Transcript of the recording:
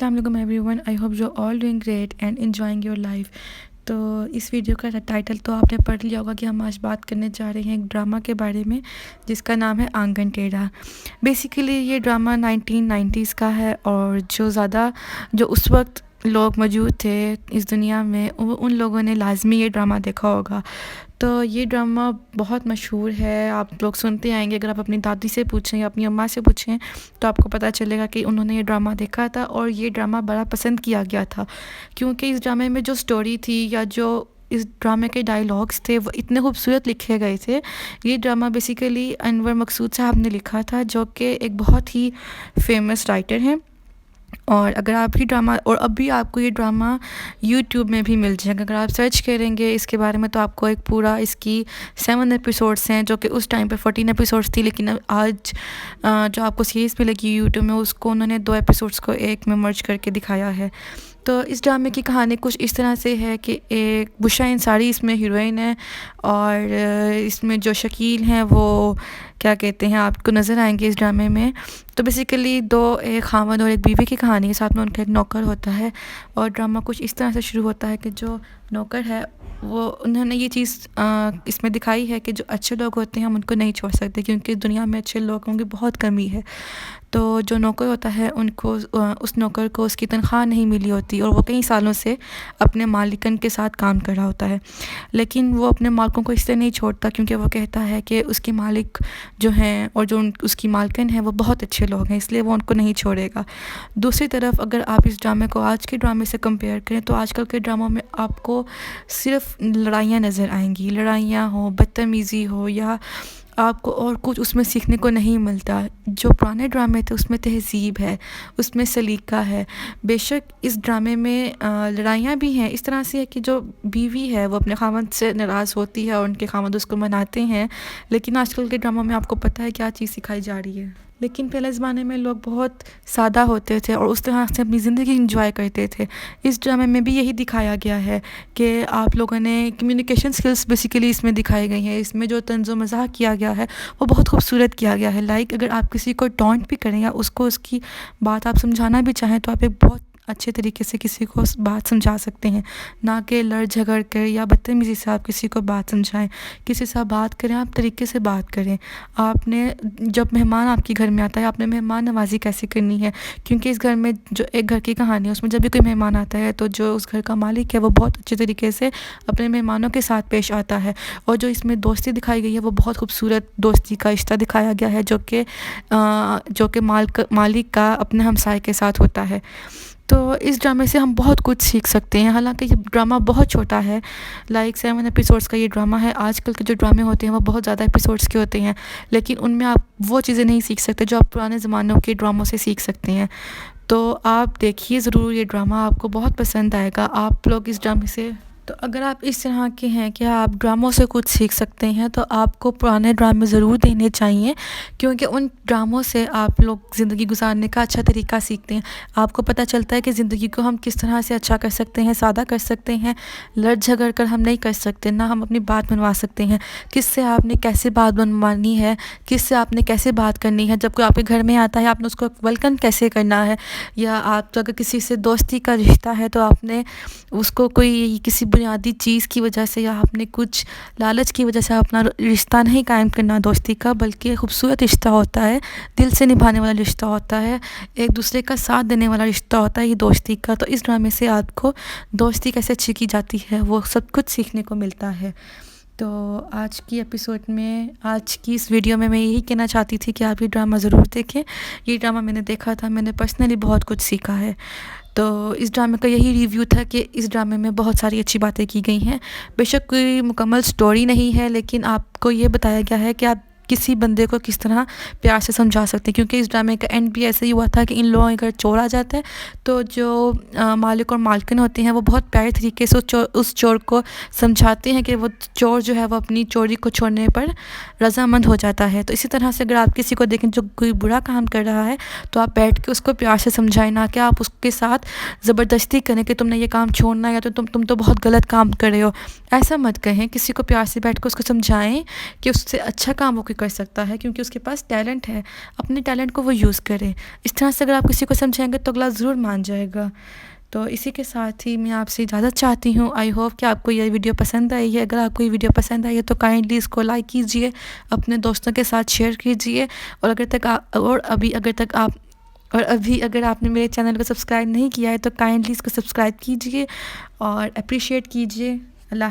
السلام علیکم every one, I hope you all doing great and enjoying your life. تو اس video کا title تو آپ نے پڑھ لیا ہوگا کہ ہم آج بات کرنے جا رہے ہیں ایک ڈرامہ کے بارے میں جس کا نام ہے آنگن ٹیڑھا۔ بیسیکلی یہ ڈرامہ 1990s کا ہے، اور جو اس وقت لوگ موجود تھے اس دنیا میں ان لوگوں نے لازمی یہ ڈرامہ دیکھا ہوگا۔ تو یہ ڈرامہ بہت مشہور ہے، آپ لوگ سنتے آئیں گے۔ اگر آپ اپنی دادی سے پوچھیں یا اپنی اماں سے پوچھیں تو آپ کو پتہ چلے گا کہ انہوں نے یہ ڈرامہ دیکھا تھا، اور یہ ڈرامہ بڑا پسند کیا گیا تھا کیونکہ اس ڈرامے میں جو سٹوری تھی یا جو اس ڈرامے کے ڈائیلاگس تھے وہ اتنے خوبصورت لکھے گئے تھے۔ یہ ڈرامہ بیسیکلی انور مقصود صاحب نے لکھا تھا، جو کہ ایک بہت ہی فیمس رائٹر ہیں۔ اور اگر آپ یہ ڈرامہ، اور اب بھی آپ کو یہ ڈرامہ یوٹیوب میں بھی مل جائے گا، اگر آپ سرچ کریں گے اس کے بارے میں تو آپ کو ایک پورا اس کی 7 ایپیسوڈس ہیں، جو کہ اس ٹائم پہ 14 ایپیسوڈس تھی، لیکن آج جو آپ کو سیریز پہ لگی یوٹیوب میں اس کو انہوں نے 2 ایپیسوڈس کو ایک میں مرج کر کے دکھایا ہے۔ تو اس ڈرامے کی کہانی کچھ اس طرح سے ہے کہ ایک بشرا انصاری اس میں ہیروئن ہے، اور اس میں جو شکیل ہیں وہ کیا کہتے ہیں آپ کو نظر آئیں گے اس ڈرامے میں۔ تو بیسیکلی ایک خاوند اور ایک بیوی کی کہانی ہے، ساتھ میں ان کا ایک نوکر ہوتا ہے، اور ڈرامہ کچھ اس طرح سے شروع ہوتا ہے کہ جو نوکر ہے انہوں نے یہ چیز اس میں دکھائی ہے کہ جو اچھے لوگ ہوتے ہیں ہم ان کو نہیں چھوڑ سکتے، کیونکہ دنیا میں اچھے لوگوں کی بہت کمی ہے۔ تو جو نوکر ہوتا ہے اس نوکر کو اس کی تنخواہ نہیں ملی ہوتی، اور وہ کئی سالوں سے اپنے مالکن کے ساتھ کام کر رہا ہوتا ہے، لیکن وہ اپنے مالکوں کو اس سے نہیں چھوڑتا، کیونکہ وہ کہتا ہے کہ اس کے مالک جو ہیں اور جو اس کی مالکن ہے وہ بہت اچھے لوگ ہیں، اس لیے وہ ان کو نہیں چھوڑے گا۔ دوسری طرف اگر آپ اس ڈرامے کو آج کے ڈرامے سے کمپیئر کریں تو آج کل کے ڈراموں میں آپ کو صرف لڑائیاں نظر آئیں گی، لڑائیاں ہوں، بدتمیزی ہو، یا آپ کو اور کچھ اس میں سیکھنے کو نہیں ملتا۔ جو پرانے ڈرامے تھے اس میں تہذیب ہے، اس میں سلیقہ ہے۔ بے شک اس ڈرامے میں لڑائیاں بھی ہیں، اس طرح سے ہے کہ جو بیوی ہے وہ اپنے خاوند سے ناراض ہوتی ہے اور ان کے خاوند اس کو مناتے ہیں، لیکن آج کل کے ڈراموں میں آپ کو پتہ ہے کیا چیز سکھائی جا رہی ہے۔ لیکن پہلے زمانے میں لوگ بہت سادہ ہوتے تھے اور اس طرح سے اپنی زندگی انجوائے کرتے تھے۔ اس ڈرامے میں بھی یہی دکھایا گیا ہے کہ آپ لوگوں نے کمیونیکیشن سکلز بیسیکلی اس میں دکھائی گئی ہیں۔ اس میں جو طنز و مزاح کیا گیا ہے وہ بہت خوبصورت کیا گیا ہے۔ اگر آپ کسی کو ٹونٹ بھی کریں یا اس کو اس کی بات آپ سمجھانا بھی چاہیں تو آپ ایک بہت اچھے طریقے سے کسی کو بات سمجھا سکتے ہیں، نہ کہ لڑ جھگڑ کر یا بدتمیزی سے آپ کسی کو بات سمجھائیں۔ کسی سے آپ بات کریں، آپ طریقے سے بات کریں۔ آپ نے جب مہمان آپ کے گھر میں آتا ہے آپ نے مہمان نوازی کیسے کرنی ہے، کیونکہ اس گھر میں جو ایک گھر کی کہانی ہے اس میں جب بھی کوئی مہمان آتا ہے تو جو اس گھر کا مالک ہے وہ بہت اچھے طریقے سے اپنے مہمانوں کے ساتھ پیش آتا ہے۔ اور جو اس میں دوستی دکھائی گئی ہے وہ بہت خوبصورت دوستی کا رشتہ دکھایا گیا ہے، جو کہ مالک کا اپنے ہمسائے کے ساتھ ہوتا ہے۔ تو اس ڈرامے سے ہم بہت کچھ سیکھ سکتے ہیں، حالانکہ یہ ڈرامہ بہت چھوٹا ہے، 7 ایپیسوڈس کا یہ ڈرامہ ہے۔ آج کل کے جو ڈرامے ہوتے ہیں وہ بہت زیادہ ایپیسوڈس کے ہوتے ہیں، لیکن ان میں آپ وہ چیزیں نہیں سیکھ سکتے جو آپ پرانے زمانوں کے ڈراموں سے سیکھ سکتے ہیں۔ تو آپ دیکھیے ضرور یہ ڈرامہ، آپ کو بہت پسند آئے گا۔ آپ لوگ اس ڈرامے سے اگر آپ اس طرح کے ہیں کہ آپ ڈراموں سے کچھ سیکھ سکتے ہیں تو آپ کو پرانے ڈرامے ضرور دیکھنے چاہیے، کیونکہ ان ڈراموں سے آپ لوگ زندگی گزارنے کا اچھا طریقہ سیکھتے ہیں۔ آپ کو پتہ چلتا ہے کہ زندگی کو ہم کس طرح سے اچھا کر سکتے ہیں، سادہ کر سکتے ہیں۔ لڑ جھگڑ کر ہم نہیں کر سکتے، نہ ہم اپنی بات منوا سکتے ہیں۔ کس سے آپ نے کیسے بات منوانی ہے، کس سے آپ نے کیسے بات کرنی ہے، جب کوئی آپ کے گھر میں آتا ہے آپ نے اس کو ویلکم کیسے کرنا ہے، یا آپ اگر کسی سے دوستی کا رشتہ ہے تو آپ نے اس کو کسی بنیادی چیز کی وجہ سے یا آپ نے کچھ لالچ کی وجہ سے اپنا رشتہ نہیں قائم کرنا دوستی کا، بلکہ خوبصورت رشتہ ہوتا ہے، دل سے نبھانے والا رشتہ ہوتا ہے، ایک دوسرے کا ساتھ دینے والا رشتہ ہوتا ہے یہ دوستی کا۔ تو اس ڈرامے سے آپ کو دوستی کیسے اچھی کی جاتی ہے وہ سب کچھ سیکھنے کو ملتا ہے۔ تو آج کی اس ویڈیو میں یہی کہنا چاہتی تھی کہ آپ یہ ڈرامہ ضرور دیکھیں۔ یہ ڈرامہ میں نے دیکھا تھا، میں نے پرسنلی بہت کچھ سیکھا ہے۔ تو اس ڈرامے کا یہی ریویو تھا کہ اس ڈرامے میں بہت ساری اچھی باتیں کی گئی ہیں۔ بے شک کوئی مکمل سٹوری نہیں ہے، لیکن آپ کو یہ بتایا گیا ہے کہ آپ کسی بندے کو کس طرح پیار سے سمجھا سکتے ہیں، کیونکہ اس ڈرامے کا اینڈ بھی ایسے ہی ہوا تھا کہ ان لوگوں کا چور آ جاتا ہے تو جو مالک اور مالکن ہوتے ہیں وہ بہت پیارے طریقے سے اس چور کو سمجھاتے ہیں کہ وہ چور جو ہے وہ اپنی چوری کو چھوڑنے پر رضامند ہو جاتا ہے۔ تو اسی طرح سے اگر آپ کسی کو دیکھیں جو کوئی برا کام کر رہا ہے تو آپ بیٹھ کے اس کو پیار سے سمجھائیں، نہ کہ آپ اس کے ساتھ زبردستی کریں کہ تم نے یہ کام چھوڑنا ہے یا تو تم تو بہت غلط کام کر رہے ہو۔ ایسا مت کہیں، کسی کو پیار سے بیٹھ کے اس کو سمجھائیں کہ اس سے اچھا کام وہ کوئی کر سکتا ہے، کیونکہ اس کے پاس ٹیلنٹ ہے، اپنے ٹیلنٹ کو وہ یوز کرے۔ اس طرح سے اگر آپ کسی کو سمجھائیں گے تو اگلا ضرور مان جائے گا۔ تو اسی کے ساتھ ہی میں آپ سے اجازت چاہتی ہوں۔ آئی ہوپ کہ آپ کو یہ ویڈیو پسند آئی ہے۔ اگر آپ کو یہ ویڈیو پسند آئی ہے تو کائنڈلی اس کو لائک کیجئے، اپنے دوستوں کے ساتھ شیئر کیجئے، اور ابھی اگر آپ نے میرے چینل کو سبسکرائب نہیں کیا ہے تو کائنڈلی اس کو سبسکرائب کیجئے اور اپریشیٹ کیجئے۔ اللہ